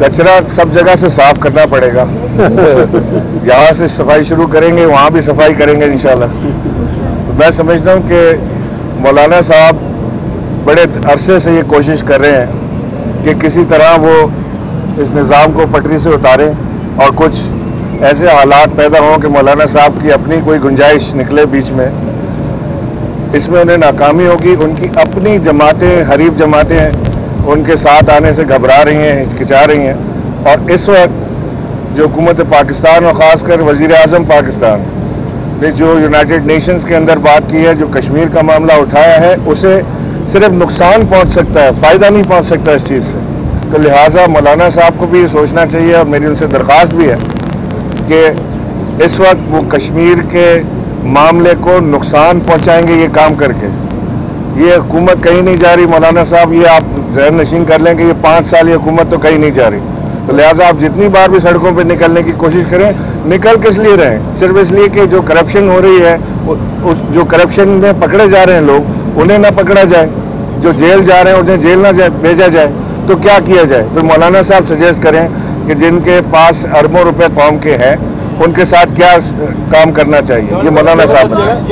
कचरा सब जगह से साफ करना पड़ेगा। यहाँ से सफाई शुरू करेंगे, वहाँ भी सफाई करेंगे इंशाल्लाह। तो मैं समझता हूँ कि मौलाना साहब बड़े अरसे से ये कोशिश कर रहे हैं कि किसी तरह वो इस निज़ाम को पटरी से उतारें और कुछ ऐसे हालात पैदा हों कि मौलाना साहब की अपनी कोई गुंजाइश निकले बीच में। इसमें उन्हें नाकामी होगी। उनकी अपनी जमातें, हरीफ जमातें उनके साथ आने से घबरा रही हैं, हिचकिचा रही हैं। और इस वक्त जो हुकूमत पाकिस्तान और ख़ासकर वज़ीर आज़म पाकिस्तान ने जो यूनाइटेड नेशंस के अंदर बात की है, जो कश्मीर का मामला उठाया है, उसे सिर्फ नुकसान पहुंच सकता है, फ़ायदा नहीं पहुंच सकता इस चीज़ से। तो लिहाजा मौलाना साहब को भी सोचना चाहिए और मेरी उनसे दरख्वास्त भी है कि इस वक्त वो कश्मीर के मामले को नुकसान पहुंचाएंगे ये काम करके। ये हुकूमत कहीं नहीं जा रही मौलाना साहब, ये आप ज़हन नशीन कर लें कि ये 5 साल ये हुकूमत तो कहीं नहीं जा रही। तो लिहाजा आप जितनी बार भी सड़कों पर निकलने की कोशिश करें, निकल किस लिए रहें? सिर्फ इसलिए कि जो करप्शन हो रही है, उस जो करप्शन में पकड़े जा रहे हैं लोग, उन्हें ना पकड़ा जाए। जो जेल जा रहे हैं उन्हें जेल ना भेजा जाए। तो क्या किया जाए? तो मौलाना साहब सजेस्ट करें कि जिनके पास अरबों रुपए कौम के हैं, उनके साथ क्या काम करना चाहिए, ये मौलाना साहब बताएं।